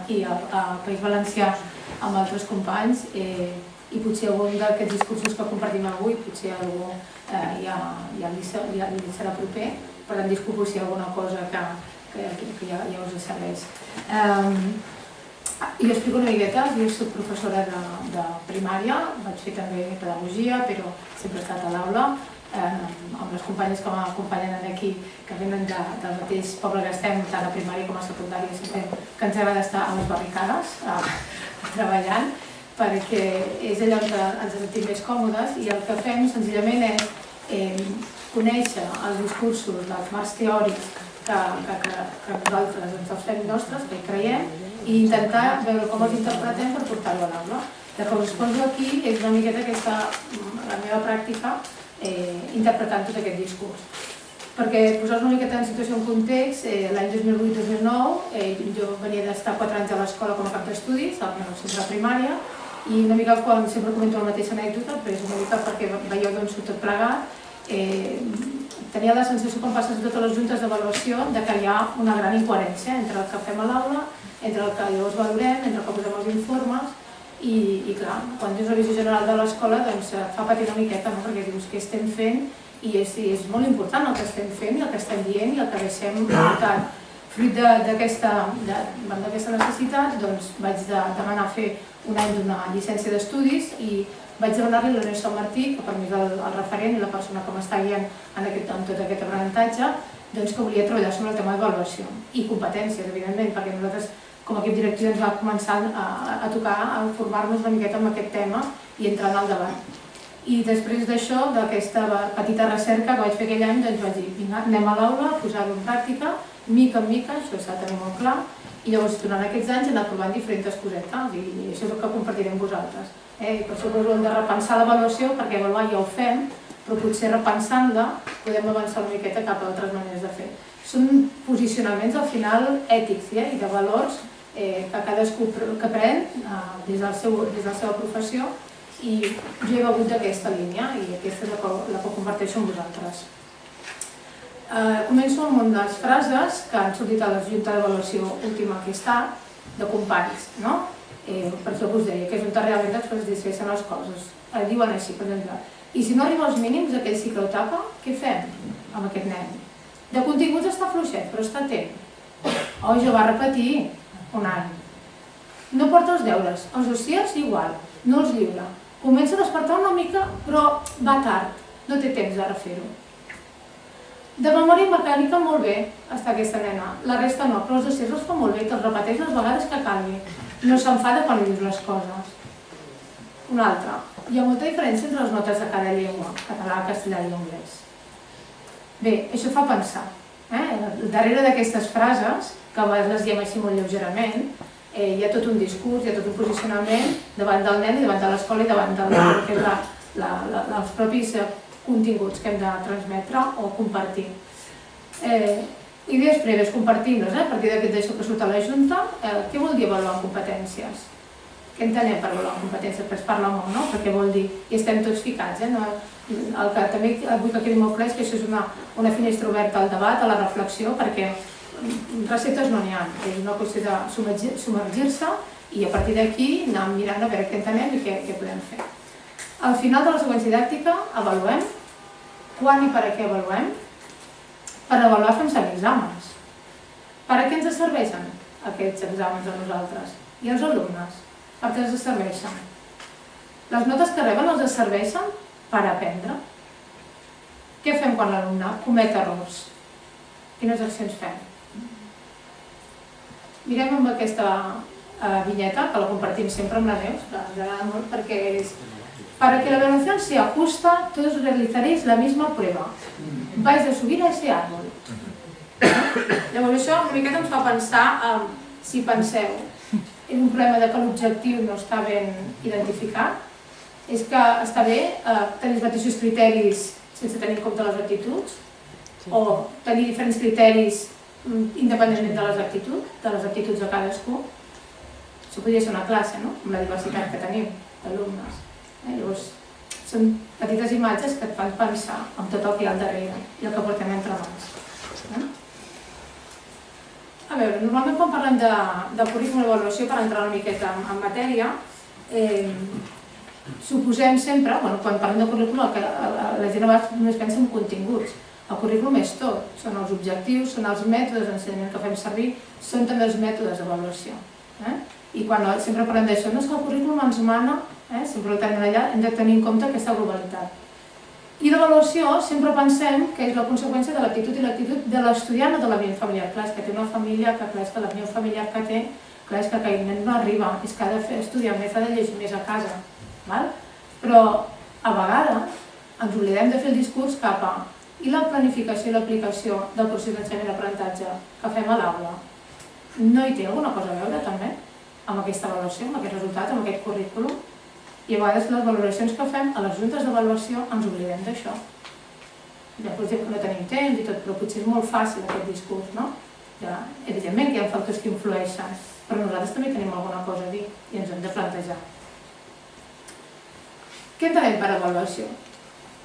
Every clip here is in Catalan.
aquí al País Valencià amb altres companys i potser algun d'aquests discursos que compartim avui potser algú ja li serà proper, per tant disculpo si hi ha alguna cosa que ja us serveix. Jo explico una miqueta, jo soc professora de primària, vaig fer també pedagogia, però sempre he estat a l'aula, amb les companyes que m'acompanyen aquí, que venen del mateix poble que estem, tant a primària com a secundària, sempre que ens agrada estar a les barricades, treballant, perquè és allò on ens sentim més còmodes i el que fem senzillament és conèixer els discursos dels marcs teòrics que nosaltres ens els fem nostres, que hi creiem, i intentar veure com els interpretem per portar-ho a l'aula. El que us exposo aquí és una miqueta la meva pràctica interpretant tot aquest discurs. Perquè posar-vos una miqueta en situació en context, l'any 2008-2009 jo venia d'estar 4 anys a l'escola com a cap d'estudis, al meu centre de primària, i una mica quan sempre comento la mateixa anècdota, però és una mica perquè veieu d'on surt tot plegat, tenia la sensació quan passes totes les juntes d'avaluació que hi ha una gran incoherència entre el que fem a l'aula, entre el que llavors valorem, entre el que posem els informes i clar, quan dius la visió general de l'escola doncs fa patir una miqueta, perquè dius què estem fent i és molt important el que estem fent i el que estem dient i el que deixem portat. Fruit d'aquesta necessitat doncs vaig demanar fer un any d'una llicència d'estudis i vaig demanar-li a l'Agnès Sant Martí, que per mi és el referent i la persona que m'està guiant en tot aquest aprenentatge, que volia treballar sobre el tema d'avaluació i competències, evidentment, perquè nosaltres com a equip directiu ens va començar a tocar a formar-nos una miqueta amb aquest tema i entrar en el debat. I després d'això, d'aquesta petita recerca que vaig fer aquell any, doncs vaig dir, vinga, anem a l'aula, a posar-ho en pràctica, mica en mica, això s'ha de tenir molt clar, i llavors durant aquests anys he anat provant diferents cosetes i això és el que compartiré amb vosaltres. Per això us hem de repensar l'avaluació, perquè avaluar ja ho fem, però potser repensant-la podem avançar una miqueta cap a altres maneres de fer. Són posicionaments al final ètics i de valors que cadascú que pren des de la seva professió i jo he begut d'aquesta línia i aquesta és la que comparteixo amb vosaltres. Començo amb una de les frases que han sortit a la Junta d'Avaluació última que està, de companys, no? Per això us deia, que és on realment es decideixen les coses. Diuen així, per exemple, i si no arriba als mínims d'aquell cicle o etapa, què fem amb aquest nen? De continguts està fluixet, però està atent. Oh, ja va repetir un any. No porta els deures, els dossiers igual, no els lliura. Comença a despertar una mica, però va tard, no té temps de refer-ho. De memòria mecànica molt bé està aquesta nena, la resta no, però els dossiers els fa molt bé, te'ls repeteix les vegades que calgui. No s'enfada quan li dius les coses. Una altra, hi ha molta diferència entre les notes de cada llengua, català, castellà i anglès. Bé, això fa pensar. Darrere d'aquestes frases, que a vegades les diem així molt lleugerament, hi ha tot un discurs, hi ha tot un posicionament davant del nen i davant de l'escola i davant dels propis continguts que hem de transmetre o compartir. Idees prèvies, compartim-les, a partir d'això que surt a la Junta. Què vol dir avaluar competències? Què entenem per avaluar competències? Perquè es parla molt, no? Perquè vol dir, i estem tots ficats, el que també vull que quedi molt clar és que això és una finestra oberta al debat, a la reflexió, perquè receptes no n'hi ha, és una qüestió de submergir-se i a partir d'aquí anar mirant a veure què entenem i què podem fer. Al final de la seqüència didàctica avaluem. Quan i per a què avaluem? Per avaluar fem exàmens. Per a què ens serveixen aquests exàmens a nosaltres? I als alumnes? Per què ens serveixen? Les notes que reben els serveixen per aprendre. Què fem quan l'alumne comet errors? Quines accions fem? Mirem amb aquesta vinyeta, que la compartim sempre amb la Neus, que ens agrada molt perquè és para que la evaluación sea justa, todos realizaréis la misma prueba. Vais a subir a ese árbol. Llavors això una miqueta ens fa pensar, si penseu, és un problema que l'objectiu no està ben identificat, és que està bé tenir els mateixos criteris sense tenir en compte les actituds, o tenir diferents criteris independentment de les actituds de cadascú. Això podria ser una classe, no? Amb la diversitat que tenim d'alumnes. Llavors, són petites imatges que et fan pensar en tot el que hi ha al darrere i el que portem entre mans. A veure, normalment quan parlem de currículum i avaluació, per entrar una miqueta en matèria, suposem sempre, quan parlem de currículum, la gent a vegades només pensa en continguts. El currículum és tot, són els objectius, són els mètodes d'ensenyament que fem servir, són també els mètodes d'avaluació. I quan sempre parlem d'això, no és que el currículum ens mana, sempre ho tenim allà, hem de tenir en compte aquesta globalitat. I l'avaluació sempre pensem que és la conseqüència de l'actitud i l'actitud de l'estudiant o de l'ambient familiar. Clar, és que té una família, clar, és que l'ambient familiar que té, clar, és que aquell nen no arriba, és que ha de estudiar més, ha de llegir més a casa. Però a vegades ens oblidem de fer el discurs cap a i la planificació i l'aplicació del procés d'ensenyament i aprenentatge que fem a l'aula. No hi té alguna cosa a veure també amb aquesta avaluació, amb aquest resultat, amb aquest currículum? I a vegades les valoracions que fem a les juntes d'avaluació ens oblidem d'això. Ja potser no tenim temps i tot, però potser és molt fàcil aquest discurs, no? Evidentment que hi ha factors que influeixen, però nosaltres també tenim alguna cosa a dir i ens hem de plantejar. Què entenem per avaluació?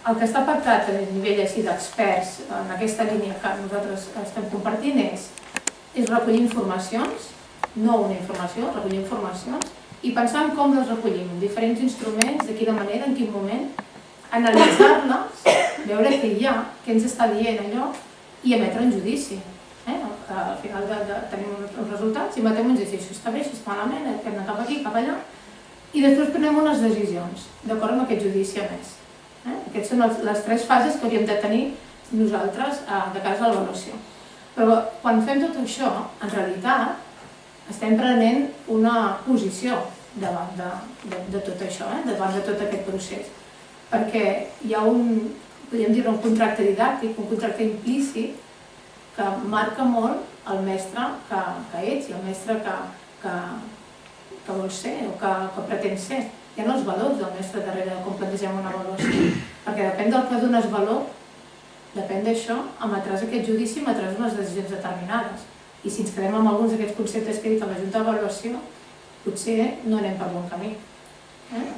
El que està pactat a nivell d'experts en aquesta línia que nosaltres estem compartint és recollir informacions, no una informació, recollir informacions, i pensar en com les recollim, diferents instruments, de quina manera, en quin moment, analitzar-les, veure què hi ha, què ens està dient allò, i emetre un judici. Al final tenim uns resultats i emetem un judici, això està bé, això està malament, hem d'anar cap aquí, cap allà, i després prenem unes decisions, d'acord amb aquest judici emès. Aquestes són les tres fases que hauríem de tenir nosaltres de cara a l'avaluació. Però quan fem tot això, en realitat, estem prenent una posició davant de tot això, davant de tot aquest procés. Perquè hi ha podríem dir, un contracte didàctic, un contracte implícit que marca molt el mestre que ets i el mestre que vols ser o que pretens ser. Hi ha els valors del mestre darrere de com plantegem una avaluació. Perquè depèn del que dones valor, depèn d'això, emetràs aquest judici, emetràs unes decisions determinades. I si ens quedem amb alguns d'aquests conceptes que he dit a la Junta d'Avaluació, potser no anem per bon camí.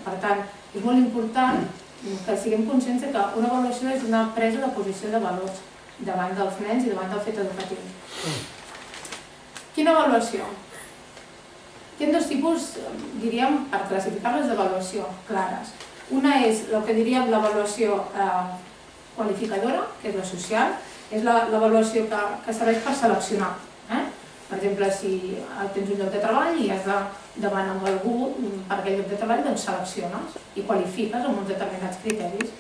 Per tant, és molt important que siguem conscients que una avaluació és una presa de posició de valors davant dels nens i davant del fet educatiu. Quina avaluació? Hi ha dos tipus, diríem, per classificar-les d'avaluació clares. Una és el que diríem l'avaluació qualificadora, que és la social, és l'avaluació que serveix per seleccionar. Per exemple, si tens un lloc de treball i has de demanar a algú per aquell lloc de treball, doncs selecciones i qualifiques amb uns determinats criteris.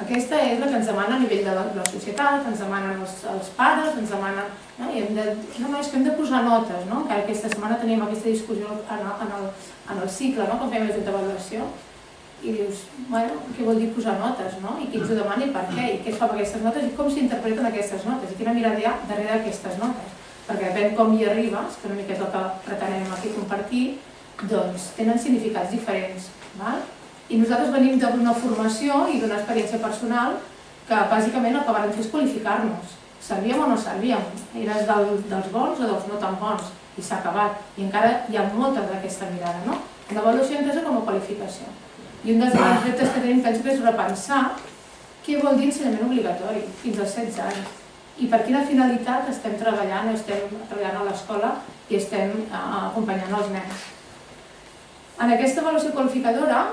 Aquesta és la que ens demana a nivell de la societat, ens demanen els pares, ens demanen... És que hem de posar notes, encara aquesta setmana teníem aquesta discussió en el cicle, quan fèiem la Junta d'Avaluació, i dius, què vol dir posar notes, i qui ens ho demana i per què, i què es fa amb aquestes notes, i com s'interpreten aquestes notes, i quina mirada hi ha darrere d'aquestes notes. Perquè depèn com hi arribes, que una mica és el que pretenem aquí compartir, doncs tenen significats diferents. I nosaltres venim d'una formació i d'una experiència personal que bàsicament el que vam fer és qualificar-nos. Servíem o no servíem, eres dels bons o dels no tan bons, i s'ha acabat. I encara hi ha molta d'aquesta mirada, no? L'avaluació entesa com a qualificació. I un dels grans reptes que tenim, penso que és repensar què vol dir ensenyament obligatori fins als 16 anys. I per quina finalitat estem treballant a l'escola i estem acompanyant els nens. En aquesta avaluació qualificadora,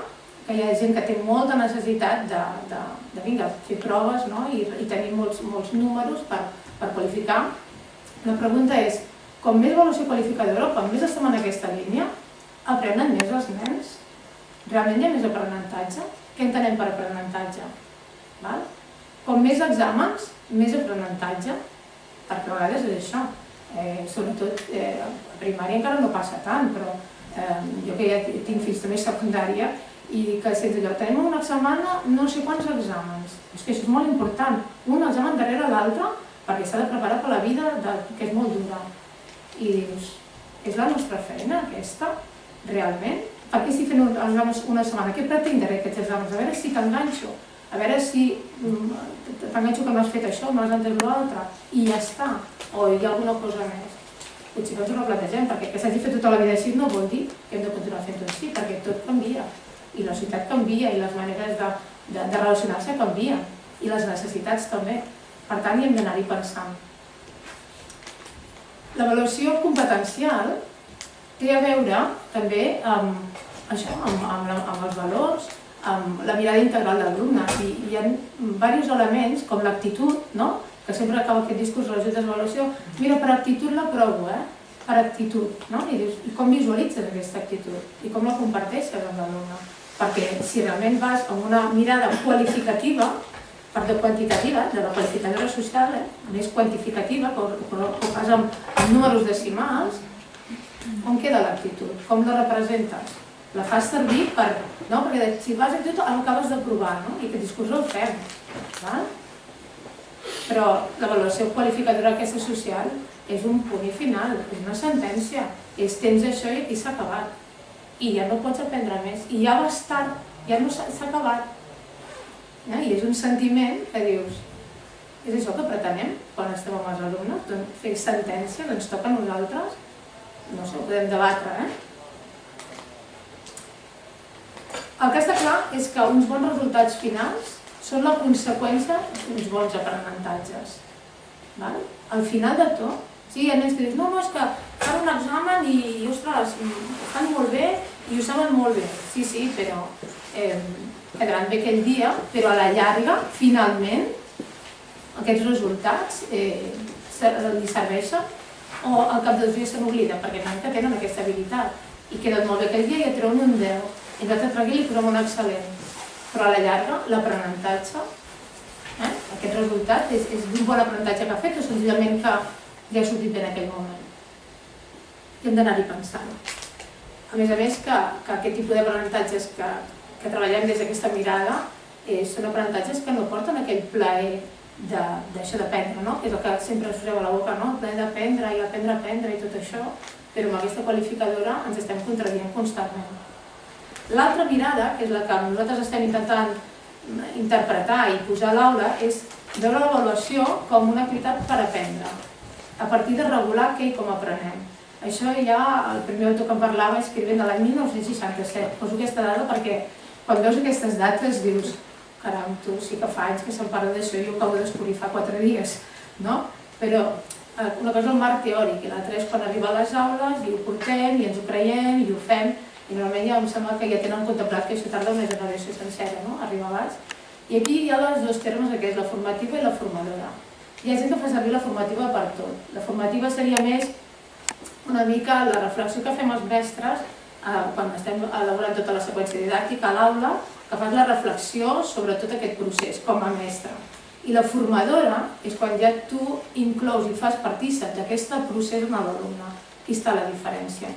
que hi ha gent que té molta necessitat de fer proves i tenir molts números per qualificar, la pregunta és, com més avaluació qualificadora, com més estem en aquesta línia, aprenen més els nens? Realment hi ha més aprenentatge? Què entenem per aprenentatge? Com més exàmens, més aprenentatge, perquè a vegades és això. Sobretot a primària encara no passa tant, però jo que ja tinc fills també a secundària i que sense allò, tenim una setmana no sé quants exàmens. És que això és molt important, un examen darrere l'altre, perquè s'ha de preparar per la vida que és molt dura. I dius, és la nostra feina aquesta? Realment? Per què estic fent exàmens una setmana? Què pretenc darrere aquests exàmens? A veure si t'enganxo. A veure si t'enganxo que no has fet això, no has entès l'altre, i ja està, o hi ha alguna cosa més. Potser que ens ho replantegem, perquè que s'hagi fet tota la vida així no vol dir que hem de continuar fent tot així, perquè tot canvia, i la societat canvia, i les maneres de relacionar-se canvien, i les necessitats també. Per tant, hi hem d'anar-hi pensant. L'avaluació competencial té a veure també amb això, amb els valors, amb la mirada integral de l'alumne. I hi ha diversos elements, com l'actitud, que sempre acaba aquest discurs de l'ajut d'avaluació. Mira, per actitud l'aprovo, per actitud. I dius, i com visualitzes aquesta actitud? I com la comparteixes amb l'alumne? Perquè si realment vas amb una mirada qualificativa, part quantitativa, de la qualificadora social, més quantificativa, però fas amb números decimals, on queda l'actitud? Com la representes? La fas servir perquè si vas a actitud acabes de provar, i aquest discurs el fem. Però l'avaluació qualificadora aquesta social és un punt i final, és una sentència, és tens això i aquí s'ha acabat. I ja no pots aprendre més, i ja vas tard, ja no s'ha acabat. I és un sentiment que dius, és això que pretenem quan estem amb els alumnes, fer sentència, ens toca a nosaltres, no sé, ho podem debatre, El que està clar és que uns bons resultats finals són la conseqüència d'uns bons aprenentatges. Al final de tot, hi ha nens que diuen, no, és que fan un examen i, ostres, ho fan molt bé i ho saben molt bé. Sí, però quedaran bé aquell dia, però a la llarga, finalment, aquests resultats li serveixen o al cap dels dies se n'oblida, perquè que tenen aquesta habilitat i queden molt bé aquell dia i et treuen un 10. I l'altre tranquil li posem un excel·lent. Però a la llarga, l'aprenentatge, aquest resultat és d'un bon aprenentatge que ha fet o senzillament que ja ha sortit bé en aquell moment. I hem d'anar-hi pensant. A més, que aquest tipus d'aprenentatges que treballem des d'aquesta mirada són aprenentatges que no porten aquell plaer d'això d'aprendre, que és el que sempre ens poseu a la boca, el plaer d'aprendre i aprendre i tot això, però amb aquesta qualificadora ens estem contradient constantment. L'altra mirada, que és la que nosaltres estem intentant interpretar i posar a l'aula, és veure l'avaluació com una activitat per aprendre, a partir de regular què i com aprenem. Això ja el primer autor que em parlava escrivint de l'any 1967. Poso aquesta dada perquè quan veus aquestes dates dius, caram, tu sí que fa anys que se'n parla d'això i jo ho acabo de descobrir fa 4 dies, Però una cosa és el marc teòric i l'altra és quan arriba a les aules i ho portem i ens ho creiem i ho fem. I normalment ja em sembla que ja tenen contemplat que això tarda una generació sencera, arribar a baix. I aquí hi ha els dos termes, que és la formativa i la formadora. Hi ha gent que fa servir la formativa per tot. La formativa seria més una mica la reflexió que fem els mestres quan estem elaborant tota la seqüència didàctica a l'aula, que fas la reflexió sobre tot aquest procés com a mestre. I la formadora és quan ja tu inclous i fas partícip d'aquest procés en l'alumne. Aquí està la diferència.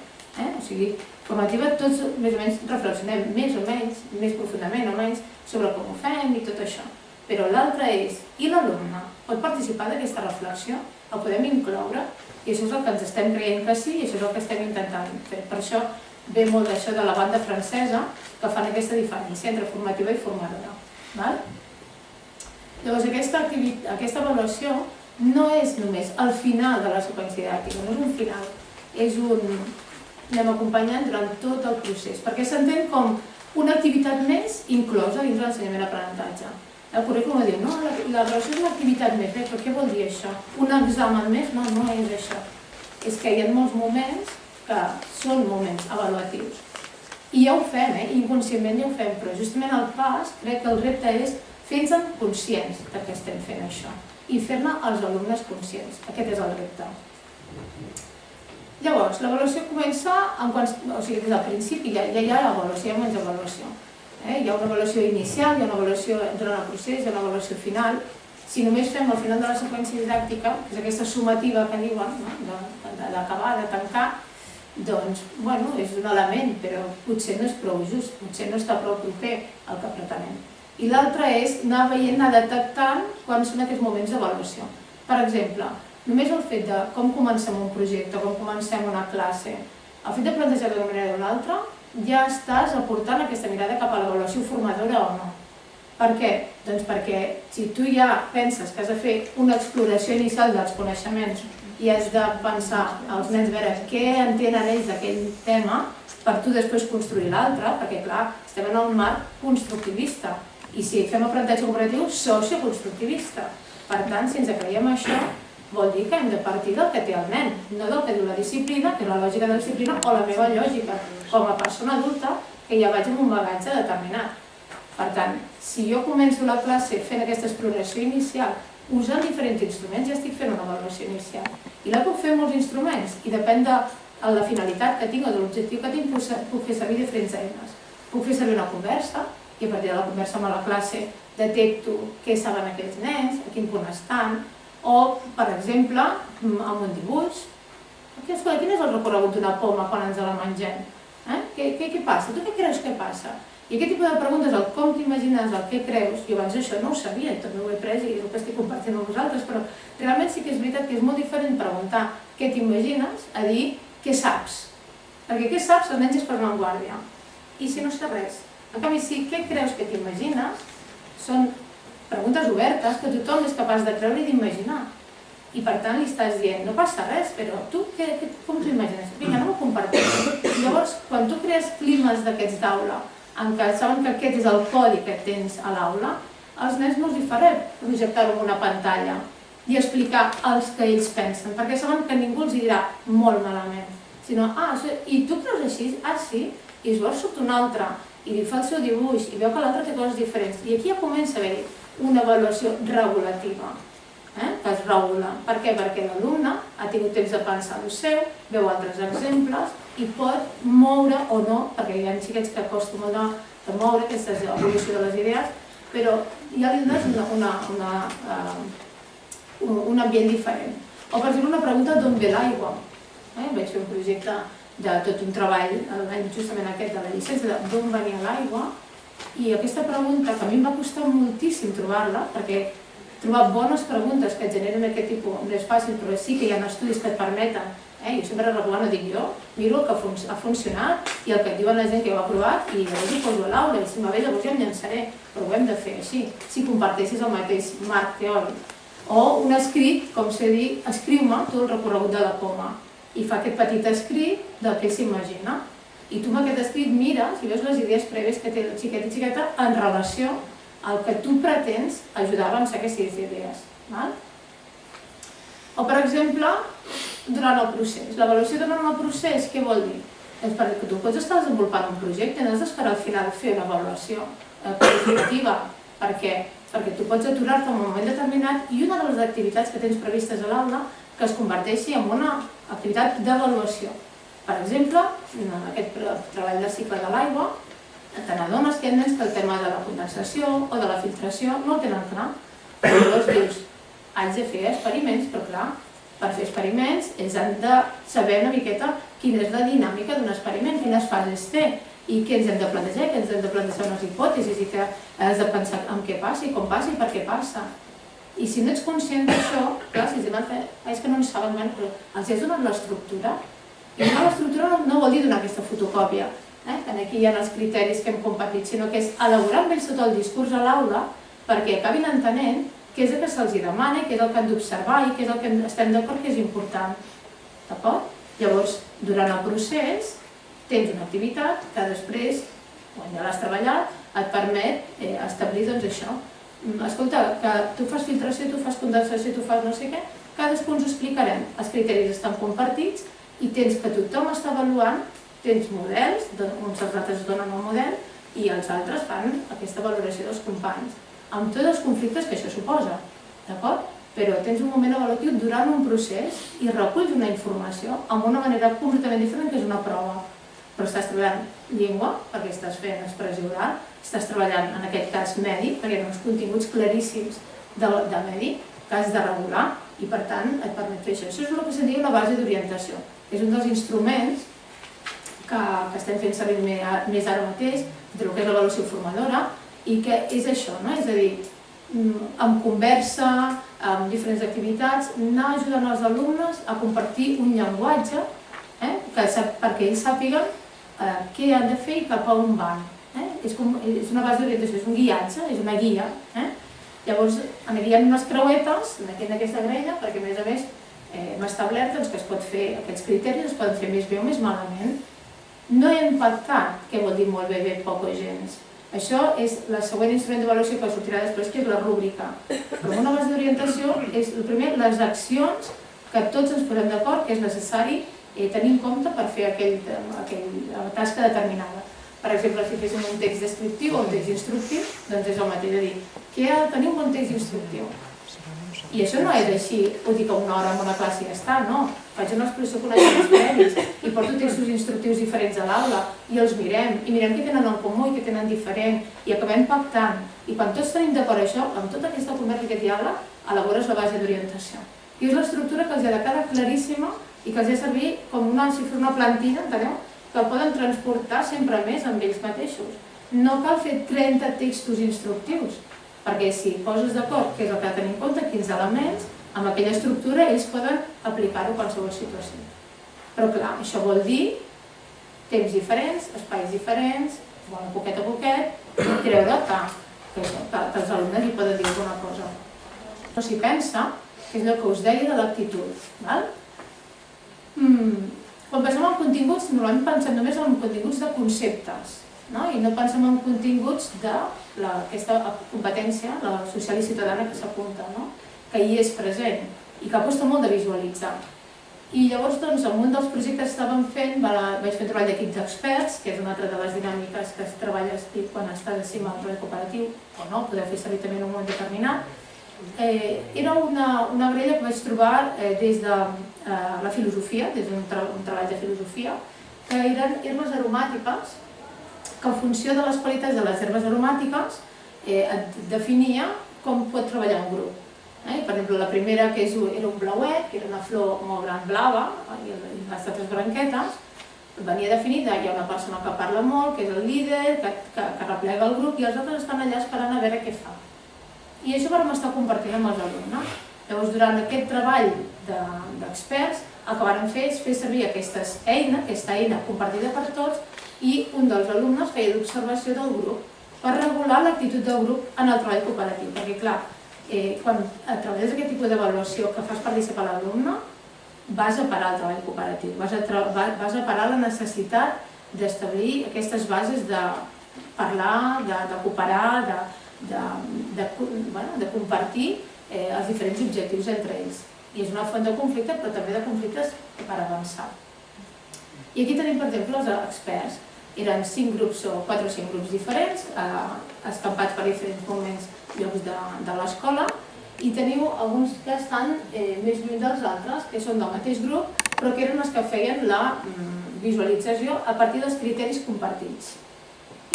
O sigui, formativa tots més o menys reflexionem més o menys, més profundament o menys, sobre com ho fem i tot això. Però l'altre és, i l'alumne pot participar d'aquesta reflexió? El podem incloure? I això és el que ens estem creient que sí i això és el que estem intentant fer. Per això ve molt d'això de la banda francesa que fan aquesta diferència entre formativa i formadora. Llavors aquesta avaluació no és només el final de la seqüència didàctica, no és un final, és un... anem acompanyant durant tot el procés, perquè s'entén com una activitat més inclosa dins l'ensenyament-aprenentatge. El currículum diu, no, l'avaluació és una activitat més, però què vol dir això? Un examen més? No, no és això. És que hi ha molts moments que són moments avaluatius. I ja ho fem, inconscientment ja ho fem, però justament el pas, crec que el repte és fer-nos conscients que estem fent això i fer-ne els alumnes conscients. Aquest és el repte. Llavors, l'avaluació comença, o sigui, des del principi ja hi ha l'avaluació, hi ha menys avaluació. Hi ha una avaluació inicial, hi ha una avaluació durant el procés, hi ha una avaluació final. Si només fem al final de la seqüència didàctica, que és aquesta sumativa que diuen, d'acabar, de tancar, doncs, bueno, és un element, però potser no és prou just, potser no està prou proper al que pretenem. I l'altre és anar veient, anar detectant quan són aquests moments d'avaluació. Per exemple, només el fet de com comencem un projecte, com comencem una classe, el fet de plantejar d'una manera o d'una altra, ja estàs aportant aquesta mirada cap a l'avaluació formadora o no. Per què? Doncs perquè si tu ja penses que has de fer una exploració inicial dels coneixements i has de pensar als nens veure què entenen ells d'aquell tema per tu després construir l'altre, perquè clar, estem en un marc constructivista i si fem aprenentatge cooperatiu, socioconstructivista. Per tant, si ens creiem això, vol dir que hem de partir del que té el nen, no del que diu la disciplina, que és la lògica de la disciplina, o la meva lògica com a persona adulta, que ja vaig amb un bagatge determinat. Per tant, si jo començo la classe fent aquesta exploració inicial, usant diferents instruments, ja estic fent una avaluació inicial. I la puc fer amb molts instruments, i depèn de la finalitat que tinc o de l'objectiu que tinc, puc fer servir diferents eines. Puc fer servir una conversa, i a partir de la conversa amb la classe detecto què saben aquells nens, a quin punt estan, o, per exemple, amb un dibuix. Quin és el recorregut d'una poma quan ens la mengem? Què passa? Tu què creus que passa? I aquest tipus de preguntes, el com t'imagines, el què creus, jo abans això no ho sabia i també ho he pres i és el que estic compartint amb vosaltres, però realment sí que és veritat que és molt diferent preguntar què t'imagines a dir què saps. Perquè què saps els nens es posen en guàrdia. I si no sé res. En canvi, si què creus que t'imagines són preguntes obertes que tothom és capaç de creure i d'imaginar. I per tant li estàs dient, no passa res, però tu com t'ho imagines? Vinga, no m'ho comparteixo. Llavors, quan tu crees climes d'aquests d'aula, en què saben que aquest és el codi que tens a l'aula, als nens no els hi faré projectar-ho en una pantalla i explicar els que ells pensen, perquè saben que ningú els dirà molt malament, sinó, i tu creus així? Ah, sí? I llavors surt un altre, i li fa el seu dibuix, i veu que l'altre té coses diferents. I aquí ja comença a haver una avaluació regulativa, que es regula. Per què? Perquè l'alumne ha tingut temps de pensar el seu, veu altres exemples, i pot moure o no, perquè hi ha xiquets que costa molt de moure aquesta evolució de les idees, però ja li dones un ambient diferent. O, per exemple, una pregunta d'on ve l'aigua. Vaig fer un projecte de tot un treball, l'any justament aquest de la llicència, d'on venia l'aigua, i aquesta pregunta, que a mi em va costar moltíssim trobar-la, perquè trobar bones preguntes que et generen aquest tipus no és fàcil, però sí que hi ha estudis que et permeten. Jo sempre recomano, dic jo, miro el que ha funcionat i el que et diuen la gent que ho ha provat i llavors ho poso a l'aula i si m'ha bé llavors ja em llançaré, però ho hem de fer així, si comparteixis el mateix marc teòric. O un escrit, com s'ha dit, escriu-me tot el recorregut de la poma i fa aquest petit escrit del que s'imagina. I tu amb aquest escrit mires i veus les idees prèvies que té el xiquet i xiqueta en relació al que tu pretens ajudar a avançar aquestes idees. O, per exemple, durant el procés. L'avaluació durant el procés, què vol dir? És perquè tu pots estar desenvolupant un projecte i no has d'esperar al final fer una avaluació qualificativa. Per què? Perquè tu pots aturar-te en un moment determinat i una de les activitats que tens previstes a l'aula que es converteixi en una activitat d'avaluació. Per exemple, en aquest treball de cicle de l'aigua, te n'adones que hi ha nens que el tema de la condensació o de la filtració no el tenen clar. Llavors dius, haig de fer experiments, però clar, per fer experiments ells han de saber una miqueta quina és la dinàmica d'un experiment, quines fases té i què ens hem de plantejar, que ens hem de plantejar unes hipòtesis i que has de pensar en què passa i com passa i per què passa. I si no ets conscient d'això, clar, si és que no en saben, però els has donat l'estructura. I donar l'estructura no vol dir donar aquesta fotocòpia, que aquí hi ha els criteris que hem compartit, sinó que és elaborar amb ells tot el discurs a l'aula perquè acabin entenent què és el que se'ls demana, què és el que han d'observar i què és el que estem d'acord que és important. D'acord? Llavors, durant el procés, tens una activitat que després, quan ja l'has treballat, et permet establir això. Escolta, que tu fas filtració, tu fas condensació, tu fas no sé què, cadascú ens ho explicarem. Els criteris estan compartits i tens que tothom està avaluant, tens models, uns els altres donen el model i els altres fan aquesta valoració dels companys, amb tots els conflictes que això suposa, d'acord? Però tens un moment avaluatiu durant un procés i reculls una informació amb una manera completament diferent que és una prova. Però estàs treballant llengua, perquè estàs fent expressió oral, estàs treballant, en aquest cas, medi, perquè hi ha uns continguts claríssims de medi que has de regular i, per tant, et permet fer això. Això és el que se'n diu una base d'orientació. És un dels instruments que estem fent servir més ara mateix, del que és l'avaluació formadora, i que és això, és a dir, amb conversa, amb diferents activitats, anar ajudant els alumnes a compartir un llenguatge perquè ells sàpiguen què han de fer i cap a on van. És una base d'orientació, és un guiatge, és una guia. Llavors, aquí hi ha unes creuetes en aquesta grella, perquè a més hem establert que es pot fer aquests criteris, es poden fer més bé o més malament. No he impactat, què vol dir molt bé, poc o gens. Això és el següent instrument d'avaluació que sortirà després, que és la rúbrica. Però una base d'orientació és, el primer, les accions que tots ens posem d'acord que és necessari tenir en compte per fer aquella tasca determinada. Per exemple, si féssim un text descriptiu o un text instructiu, doncs és el mateix de dir que ha de tenir un bon text instructiu. I això no és així, ho dic a una hora en una classe i ja està, no. Faig una exposició coneixements previs i porto textos instructius diferents a l'aula i els mirem, i mirem què tenen en comú i què tenen diferent, i acabem pactant. I quan tots tenim d'acord això, amb tota aquesta conversa i aquest diàleg, elabores la base d'orientació. I és l'estructura que els ha de quedar claríssima i que els ha de servir com una plantilla, enteneu? Que poden transportar sempre més amb ells mateixos. No cal fer 30 textos instructius, perquè si poses d'acord què és el que ha de tenir en compte, quins elements, amb aquella estructura ells poden aplicar-ho a qualsevol situació. Però clar, això vol dir temps diferents, espais diferents, poquet a poquet, i creure que els alumnes hi poden dir alguna cosa. Però si pensa, que és el que us deia de l'actitud. Quan pensem en continguts, normalment pensem només en continguts de conceptes, i no pensem en continguts d'aquesta competència, la social i ciutadana que s'apunta, que hi és present i que costa molt de visualitzar. I llavors, en un dels projectes que estàvem fent, vaig fer un treball d'equip d'experts, que és una altra de les dinàmiques que es treballa quan estàs a cima del treball cooperatiu, o no, poder fer servir també en un moment determinat. Era una grella que vaig trobar des de la filosofia, des d'un treball de filosofia, que eren herbes aromàtiques, que en funció de les qualitats de les herbes aromàtiques et definia com pot treballar un grup. Per exemple, la primera que era un blauet, que era una flor molt gran blava, i les altres branquetes, venia definida, hi ha una persona que parla molt, que és el líder, que replega el grup, i els altres estan allà esperant a veure què fa. I això vam estar compartint amb els alumnes. Llavors, durant aquest treball d'experts, el que vam fer és fer servir aquesta eina compartida per tots, i un dels alumnes feia l'observació del grup per regular l'actitud del grup en el treball cooperatiu. Perquè, clar, quan treballes aquest tipus d'avaluació que fas participar l'alumne, vas a parar el treball cooperatiu, vas a parar la necessitat d'establir aquestes bases de parlar, de cooperar, de compartir els diferents objectius entre ells. I és una font de conflicte, però també de conflictes per avançar. I aquí tenim, per exemple, els experts. Eren 5 grups o 4 o 5 grups diferents, escampats per diferents moments llocs de l'escola, i teniu alguns que estan més lluny dels altres, que són del mateix grup, però que eren els que feien la visualització a partir dels criteris compartits.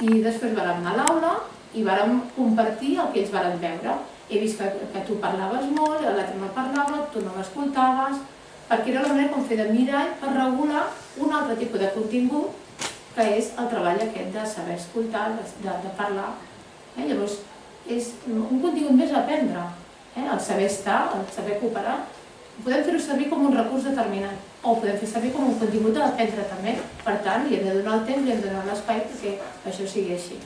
I després vàrem anar a l'aula i vàrem compartir el que ells varen veure. He vist que tu parlaves molt, l'altre no parlava, tu no l'escoltaves, perquè era la manera com fer de mirall per regular un altre tipus de contingut, que és el treball aquest de saber escoltar, de parlar. Llavors, és un contingut més a aprendre, el saber estar, el saber cooperar. Podem fer-ho servir com un recurs determinat, o podem fer servir com un contingut a aprendre també. Per tant, li hem de donar el temps, li hem de donar l'espai perquè això sigui així.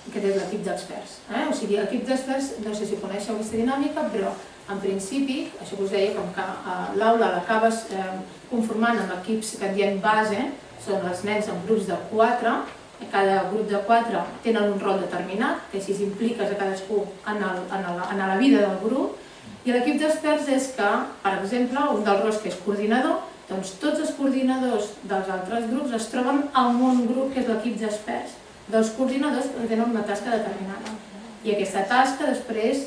Aquest és l'equip d'experts. O sigui, l'equip d'experts, no sé si coneixeu aquesta dinàmica, però en principi, això que us deia, com que l'aula l'acabes conformant amb equips que en diem base, són els nens en grups de 4, cada grup de 4 tenen un rol determinat, que així impliques a cadascú en la vida del grup, i l'equip d'experts és que, per exemple, un dels rols que és coordinador, doncs tots els coordinadors dels altres grups es troben en un grup que és l'equip d'experts, dels coordinadors que tenen una tasca determinada. I aquesta tasca després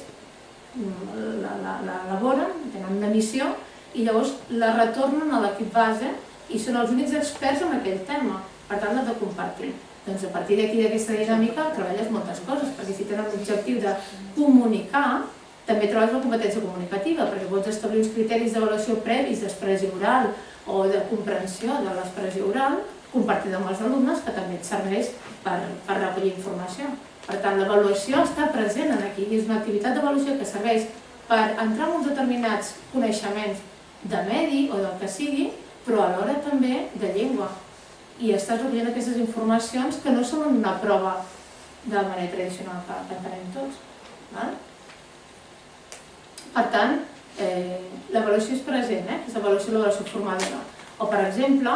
l'elaboren, tenen una missió i llavors la retornen a l'equip base i són els únics experts en aquell tema, per tant l'has de compartir. Doncs a partir d'aquí d'aquesta dinàmica treballes moltes coses, perquè si tenen l'objectiu de comunicar, també treballes la competència comunicativa, perquè pots establir uns criteris d'avaluació previs d'expressió oral o de comprensió de l'expressió oral compartida amb els alumnes, que també et serveix per recollir informació. Per tant, l'avaluació està present aquí i és una activitat d'avaluació que serveix per entrar en uns determinats coneixements de medi o del que sigui, però alhora també de llengua. I estàs recollint aquestes informacions que no són una prova de la manera tradicional que entenem tots. Per tant, l'avaluació és present, és l'avaluació formadora. O, per exemple,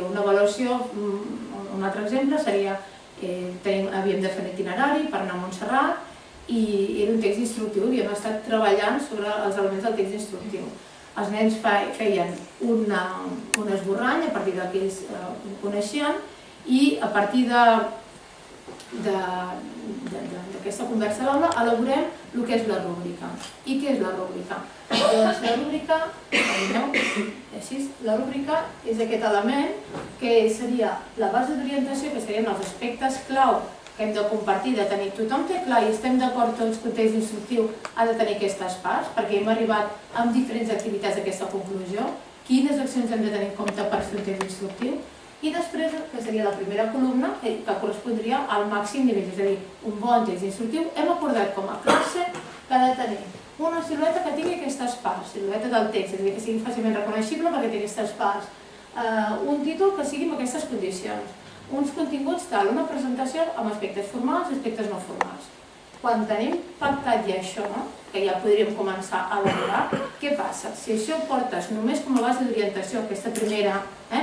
una avaluació, un altre exemple seria havíem de fer un itinerari per anar a Montserrat i era un text instructiu, havíem estat treballant sobre els elements del text instructiu. Els nens feien un esborrany a partir del que ells coneixien i a partir d'aquesta conversa a l'aula elaborem el que és la rúbrica. I què és la rúbrica? Doncs la rúbrica, la rúbrica és aquest element que seria la base d'orientació, que serien els aspectes clau que hem de compartir, de tenir tothom té clar i estem d'acord tots que el text instructiu ha de tenir aquestes parts, perquè hem arribat amb diferents activitats a aquesta conclusió, quines accions hem de tenir en compte per fer un text instructiu, i després, que seria la primera columna, que correspondria al màxim nivell, és a dir, un bon text instructiu. Hem acordat com a classe que ha de tenir una silueta que tingui aquestes parts, silueta del text, és a dir, que sigui fàcilment reconeixible perquè té aquestes parts, un títol que sigui amb aquestes condicions, uns continguts tal, una presentació amb aspectes formals i aspectes no formals. Quan tenim pactat ja això, que ja podríem començar a elaborar, què passa? Si això portes només com a base d'orientació, aquesta primera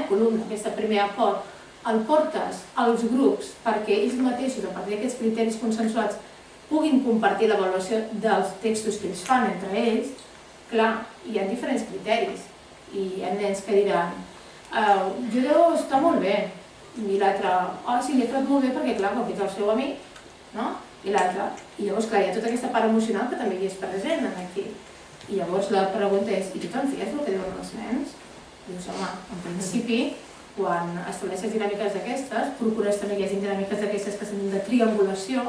columna, aquesta primera acord, el portes als grups perquè ells mateixos, a partir d'aquests criteris consensuats, puguin compartir l'avaluació dels textos que ells fan entre ells, clar, hi ha diferents criteris. I hi ha nens que diran, jo deu estar molt bé, i l'altre, sí, li he fet molt bé perquè, clar, com que ets el seu amic, no? I l'altre, i llavors, clar, hi ha tota aquesta part emocional que també hi és present aquí. I llavors la pregunta és, i tu te'n fies del que diuen els nens? Dius, home, en principi, quan estableixes dinàmiques d'aquestes, procures també que hi hagi dinàmiques d'aquestes que són de triangulació,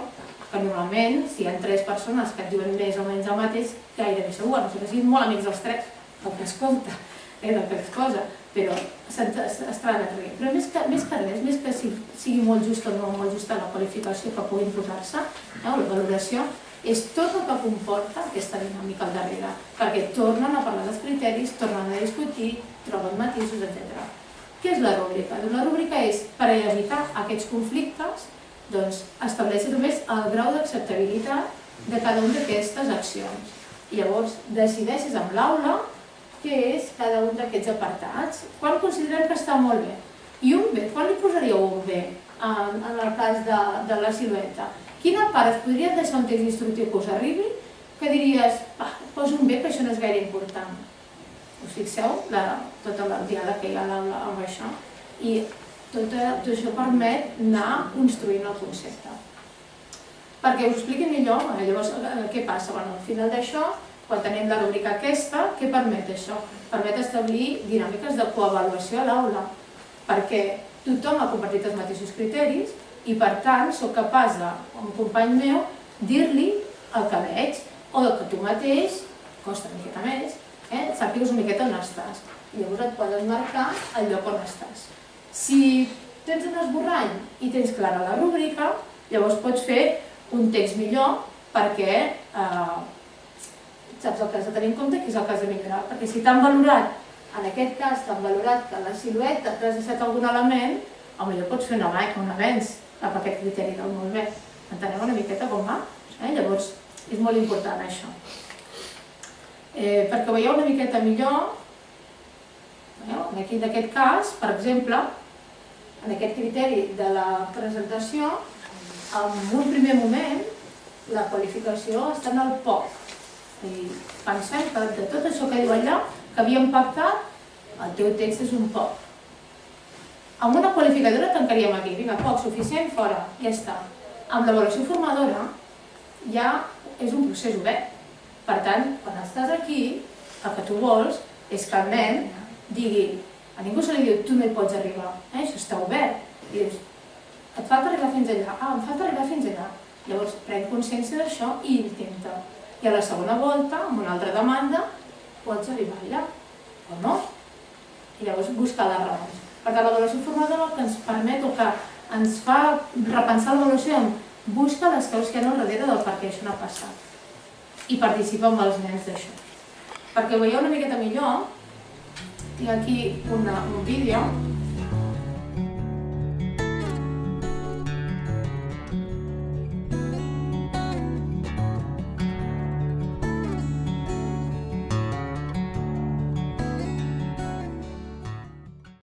que normalment, si hi ha 3 persones que et diuen més o menys el mateix, gairebé segur, no sé que siguin molt amics els 3, el que es compta, del que es cosa, però estaran a treballar. Però més que res, més que sigui molt just o no molt justa la qualificació que puguin posar-se, la valoració, és tot el que comporta aquesta dinàmica al darrere, perquè tornen a parlar dels criteris, tornen a discutir, troben matisos, etc. Què és la rúbrica? La rúbrica és, per evitar aquests conflictes, estableix només el grau d'acceptabilitat de cada una d'aquestes accions. I llavors decideixes amb l'aula què és cada un d'aquests apartats. Quan considerem que està molt bé? I un B, quan li posaríeu un B en el cas de la silueta? Quina part es podria deixar un text instructiu que us arribi que diries, posa un B que això no és gaire important? Us fixeu tot el diàleg que hi ha a l'aula amb això? I tot això permet anar construint el concepte. Perquè us expliqui millor, llavors què passa? Al final d'això, quan tenim la rúbrica aquesta, què permet això? Permet establir dinàmiques de coavaluació a l'aula, perquè tothom ha compartit els mateixos criteris i, per tant, soc capaç de, un company meu, dir-li el que veig, o que tu mateix, costa una miqueta més, sàpigues una miqueta on estàs. I llavors et poden marcar el lloc on estàs. Si tens un esborrany i tens clara la rúbrica, llavors pots fer un text millor perquè saps el que has de tenir en compte i què és el que has de millorar. Perquè si t'han valorat, en aquest cas t'han valorat que la silueta t'has deixat algun element, potser pots fer un avenç cap a aquest criteri del molt bé. Enteneu una miqueta com va? Llavors, és molt important això. Perquè ho veieu una miqueta millor, aquí en aquest cas, per exemple, en aquest criteri de la presentació, en un primer moment, la qualificació està en el poc. Pensem que de tot això que diu allà, que havíem pactat, el teu text és un poc. Amb una qualificadora tancaríem aquí, vinga, poc, suficient, fora, ja està. Amb l'avaluació formadora ja és un procés obert. Per tant, quan estàs aquí, el que tu vols és que el nen digui, a ningú se li diu, tu no hi pots arribar, això està obert. I dius, et falta arribar fins allà, em falta arribar fins allà. Llavors, pren consciència d'això i intenta. I a la segona volta, amb una altra demanda, pots arribar allà, o no? I llavors buscar les raons. Per tant, l'avaluació formadora el que ens permet o que ens fa repensar l'avaluació busca les causes que hi ha al darrere del per què això no ha passat i participa amb els nens d'això. Perquè ho veieu una miqueta millor, tinc aquí un vídeo